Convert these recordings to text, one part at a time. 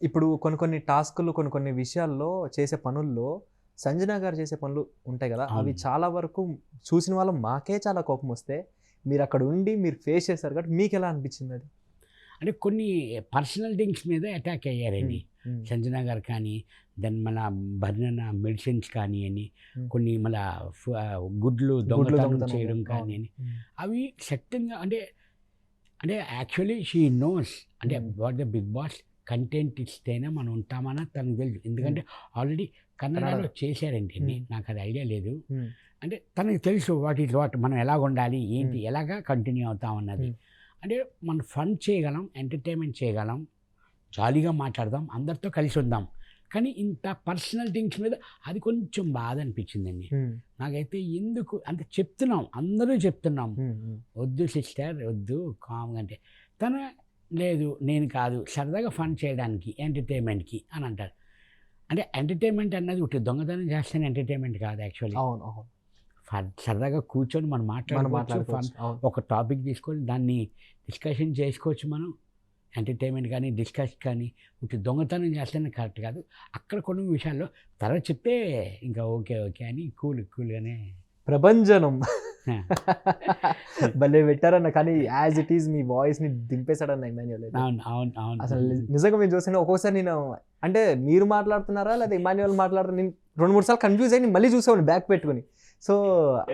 ఇప్పుడు కొన్ని టాస్కులు, కొన్ని విషయాల్లో చేసే పనుల్లో సంజన గారు చేసే పనులు ఉంటాయి గదా! అవి అవును. చాలా వరకు చూసిన వాళ్ళం మాకే చాలా కోపమొస్తే, మీరక్కడ ఉండి మీరు ఫేస్ చేశారు కాబట్టి మీకెలా అనిపించిందది? అంటే కొన్ని పర్సనల్ థింగ్స్ మీద అటాక్ హ్మ్. అయ్యారండి. హ్మ్. సంజన గారు కానీ, దెన్ మన బర్ణన మెడిసిన్స్ కానియ్యని, హ్మ్. కొన్ని మళ్ళా గుడ్లు గుడ్లు దొంగతనం దొంగతనం చేయడం అవును. కానియ్యని, హ్మ్. అవి శక్తంగా అంటే అంటే యాక్చువల్లీ షీ నోస్ అంటే hmm. What the Bigg Boss content ఇస్తేనే మనం ఉంటామని తనకు తెలుసు. హ్మ్. ఎందుకంటే ఆల్రెడీ కన్నడలో కన్నడలో. చేశారండి అన్ని. హ్మ్. నాకు అది ఐడియా లేదు. హ్మ్. అంటే తనకి తెలుసు వాట్ ఈజ్ వాట్, మనం ఎలాగ ఉండాలి, ఏంటి, హ్మ్. ఎలాగా కంటిన్యూ అవుతాం అన్నది. హ్మ్. అంటే మనం ఫన్ చేయగలం, ఎంటర్టైన్మెంట్ చేయగలం, జాలీగా మాట్లాడదాం, అందరితో కలిసి ఉందాం. కానీ ఇంత పర్సనల్ థింగ్స్ మీద అది కొంచెం బాధ అనిపించిందండి. హ్మ్. నాకైతే ఎందుకు అంటే చెప్తున్నాం, అందరూ చెప్తున్నాం, హ్మ్. హ్మ్. వద్దు సిస్టర్ వద్దు కామ్గా అంటే, తన లేదు నేను కాదు సరదాగా ఫన్ చేయడానికి ఎంటర్టైన్మెంట్కి అని అంటారు. అంటే ఎంటర్టైన్మెంట్ అన్నది ఒకటి దొంగతనం చేస్తేనే ఎంటర్టైన్మెంట్ కాదు యాక్చువల్లీ. అవును. అవును. సరదాగా కూర్చొని మనం మనం మాట్లాడుకోవచ్చు, ఫన్ మాట్లాడుకోవచ్చు. అవును. ఒక టాపిక్ తీసుకొని దాన్ని డిస్కషన్ చేసుకోవచ్చు మనం. ఎంటర్టైన్మెంట్ కానీ, డిస్కస్ కానీ, ఉట్టి దొంగతనం చేస్తేనే కరెక్ట్ కాదు. అక్కడ కొన్ని విషయాల్లో తర్వాత చెప్తే ఇంకా ఓకే, ఓకే అని కూల్‌గానే ప్రభంజనం. ఆ! భలే పెట్టారన్న. కానీ యాజ్ ఇట్ ఈజ్ మీ వాయిస్‌ని దింపేసాడన్న ఇమాన్యుయల్ అయితే. అవును. అవును. అవును. అసలు నిజంగా మీరు చూస్తుంటే ఒక్కొక్కసారి నేను అంటే మీరు మాట్లాడుతున్నారా? లేదా ఇమాన్యుయల్ మాట్లాడుతున్నా నేను 2, 3 సార్లు కన్‌ఫ్యూజ్ అయ్యి మళ్ళీ చూసేవాడిని బ్యాక్ పెట్టుకొని. సో,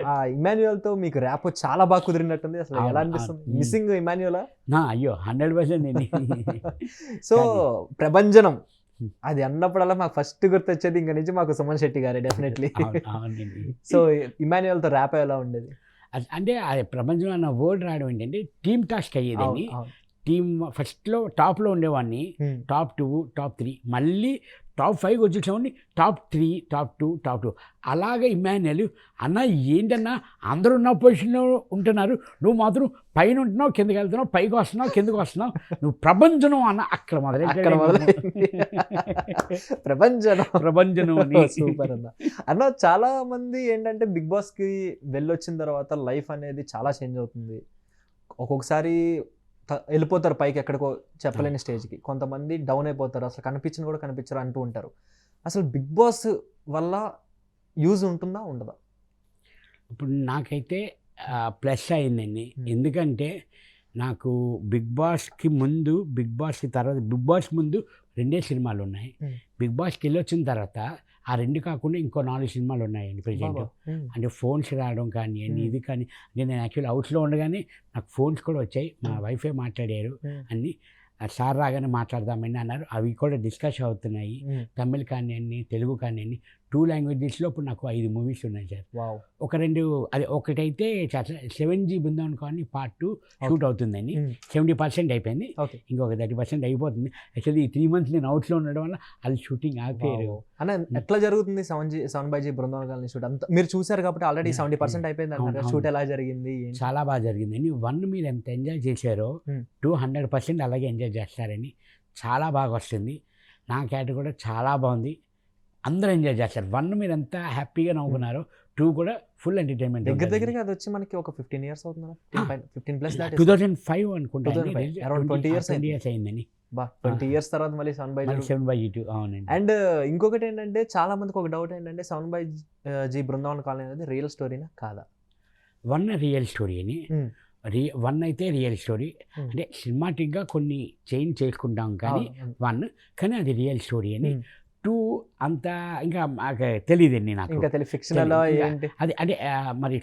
ఆ ఇమాన్యుయల్‌తో మీకు ర్యాపో చాలా బాగా కుదిరినట్టుంది. అసలు ఎలా అవును. అవును. అనిపిస్తుంది? మిస్సింగ్ ఇమాన్యుయలా? అయ్యో! 100% అండి. సో, కానీ ప్రభంజనం హ్మ్. అది అన్నప్పుడల్లా మాకు ఫస్ట్ గుర్తొచ్చేది ఇంక నుంచి మాకు సుమన్ శెట్టి గారే డెఫినెట్‌లీ. అవును. అవునండి. సో, ఇమాన్యుయల్‌తో ర్యాపో ఎలా ఉండేది? అంటే ఆ ప్రపంచంలో అన్న వర్డ్ రావడం ఏంటంటే టీమ్ టాస్క్ అవును. అయ్యేదండి. అవును. టీమ్ ఫస్ట్‌లో టాప్‌లో ఉండేవాడిని. హ్మ్. టాప్ 2, టాప్ 3 మళ్ళీ టాప్ 5 వచ్చేసేవాడిని. టాప్ 3, టాప్ 2, టాప్ 2 అలాగే ఇమాన్యుయల్ అన్న ఏంటన్నా అందరూ ఉన్న పొజిషన్‌లో ఉంటున్నారు. నువ్వు మాత్రం పైన ఉంటున్నావు, కిందకి వెళ్తున్నావు, పైకి వస్తున్నావు, కిందకి వస్తున్నావు. నువ్వు ప్రభంజనం అన్న అక్కడ అక్కడ మొదలెట్టాడండి. మొదలైంది. ప్రభంజనం. ప్రభంజనం అని. సూపర్ అన్న. అన్న చాలా మంది ఏంటంటే బిగ్ బాస్‌కి వెళ్ళొచ్చిన తర్వాత లైఫ్ అనేది చాలా చేంజ్ అవుతుంది. ఒక్కొక్కసారి ఎళ్ళిపోతారు పైకి ఎక్కడికో చెప్పలేని స్టేజ్‌కి. కొంతమంది డౌన్ అయిపోతారు. అసలు కనిపించను కూడా కనిపించరు అంటూ ఉంటారు. అసలు బిగ్ బాస్ వల్ల యూజ్ ఉంటుందా? ఉండదా? ఇప్పుడు నాకైతే ప్లస్ అయిందండి. హ్మ్. ఎందుకంటే నాకు బిగ్ బాస్‌కి ముందు, బిగ్ బాస్‌కి తర్వాత, బిగ్ బాస్ ముందు 2 సినిమాలున్నాయి. హ్మ్. బిగ్ బాస్‌కెళ్ళొచ్చిన తర్వాత ఆ 2 కాకుండా ఇంకో 4 సినిమాలున్నాయండి ప్రెజెంట్. అబ్బబ్బా! హ్మ్. అంటే ఫోన్స్ రావడం కానియండి, హ్మ్. ఇది కానీ అంటే నేను యాక్చువల్లీ హౌస్‌లో ఉండగానే నాకు ఫోన్స్ కూడా వచ్చాయి. మా హ్మ్. వైఫే మాట్లాడారు హ్మ్. అన్నీ. సార్ రాగానే మాట్లాడదామండి అన్నారు. అవి కూడా డిస్కస్ అవుతున్నాయి. హ్మ్. తమిళ్ కానియండి, తెలుగు కానియండి 2 లాంగ్వేజెస్‌లో ఇప్పుడు నాకు 5 మూవీస్ ఉన్నాయి సార్. వావ్! ఒక 2 అది ఒకటైతే 7జీ Brindavan colony part 2 shoot okay. అవుతుందండి. హ్మ్. 70% అయిపోయింది. ఓకే. ఇంకొక 30% అయిపోతుంది. యాక్చువల్లీ ఈ 3 మంత్స్ నేను హౌస్‌లో ఉండడం వల్ల అది షూటింగ్ ఆపేరు. వావ్! అన్న ఎట్లా జరుగుతుంది 7 by G Brindavan colony shoot అంతా మీరు చూసారు కాబట్టి ఆల్రెడీ యాహ్! 70% అయిపోయింది అవును. అంటున్నారు కదా! అవును. షూట్ ఎలా జరిగింది? ఏంటి? చాలా బాగా జరిగిందండి. 1 మీరు ఎంత ఎంజాయ్ చేశారో హ్మ్. 2 100% అలాగే ఎంజాయ్ చేస్తారని. చాలా బాగా వస్తుంది. నా క్యారెక్టర్ కూడా చాలా బాగుంది. అందరూ ఎంజాయ్ చేస్తారు. 1 మీరు ఎంత హ్యాపీగా హ్మ్. నవ్వుకున్నారో 2 కూడా ఫుల్ ఎంటర్‌టైన్‌మెంట్ దగ్గర ఉంటదండి. దగ్గరగా అదొచ్చి మనకి ఒక 15 ఇయర్స్ అవుతుందా? ఆ! 15 ప్లస్ దాటేసింది. 2005 అనుకుంటా అండి. 2005 అరౌండ్ 20 ఇయర్స్ 20 అయింది. ఇయర్స్ అయిందని. అబ్బా! ఆ! 20 ఇయర్స్ తర్వాత మళ్ళీ 7 బై మళ్ళీ జీ. 7/2 అవునండి. అండ్ ఇంకొకటేంటంటే చాలా మందికి ఒక డౌట్ ఏంటంటే 7 బై జీ బృందావన్ కాలనీ అనేది రియల్ స్టోరీనా? కాదా? 1 రియల్ స్టోరీ అని. హ్మ్. 1 అయితే రియల్ స్టోరీ. హ్మ్. అంటే సినిమాటిక్‌గా కొన్ని చేంజ్ చేసుకుంటాం కానీ అవును. అవును. 1 కానీ అది రియల్ స్టోరీ అని. హ్మ్. 2 అంత ఇంకా మాకు తెలీదండి నాకు. ఇంకా ఫిక్షనలా ఇంకా ఏంటి? అది అంటే మరి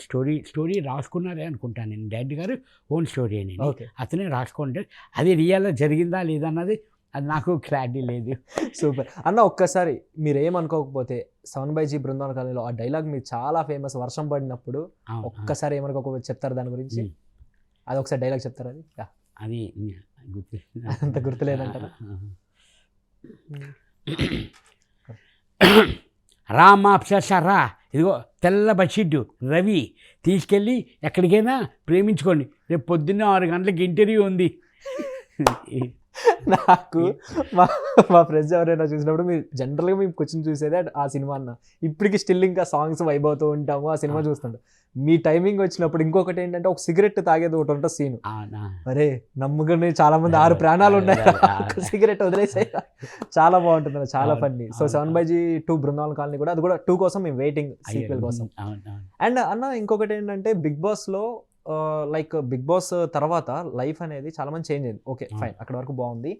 స్టోరీ రాసుకున్నారే అనుకుంటాను నేను. డైరెక్టర్ గారు ఓన్ స్టోరీ అని. ఓకే. అతనే రాసుకుంటారు. అది రియల్‌గా జరిగిందా లేదా అన్నది అది నాకు క్లారిటీ లేదు. సూపర్. అన్న ఒక్కసారి మీరేమనుకోకపోతే 7 బై జీ బృందావన్ కాలనీలో ఆ డైలాగ్ మీకు చాలా ఫేమస్ వర్షం పడినప్పుడు అవును. ఒక్కసారి ఏమనుకోకపోతే చెప్తారా దాని గురించి? హ్మ్. అదొకసారి డైలాగ్ చెప్తారా అది? యాహ్! అది గుర్తు అంత గుర్తులేదంటారా? హ్మ్. రామా అప్సరసా ఇదిగో తెల్ల బెడ్‌షీటు రవి తీసుకెళ్ళి ఎక్కడికైనా ప్రేమించుకోండి. రేపు పొద్దున్న 6 గంటలకి ఇంటర్వ్యూ ఉంది. నాకు మా మా ఫ్రెండ్స్ ఎవరైనా చూసినప్పుడు మీరు జనరల్గా మేము కూర్చొని చూసేదే ఆ సినిమా అన్న. ఇప్పటికి స్టిల్ ఇంకా సాంగ్స్ వైబ్ అవుతూ ఉంటాము, ఆ సినిమా చూస్తుంటాం. మీ టైమింగ్ వచ్చినప్పుడు ఇంకొకటి ఏంటంటే ఒక సిగరెట్ తాగేది ఒకటి ఉంటుంది సీన్. అవునా? అరే నమ్ముకుని చాలా మంది 6 ప్రాణాలు ఉన్నాయి, సిగరెట్ వదిలేసే. చాలా బాగుంటుంది అన్న, చాలా అవును, ఫన్నీ. సో అవును, 7/2 బృందావన్ కాలనీ కూడా, అది కూడా 2 కోసం మేము వెయిటింగ్, సీక్వెల్ కోసం. అవును. అండ్ అన్న ఇంకొకటి ఏంటంటే బిగ్ బాస్లో లైక్ బిగ్ బాస్ తర్వాత లైఫ్ అనేది చాలా మంది చేంజ్ అయింది. ఓకే అవును. ఫైన్, అక్కడ వరకు బాగుంది.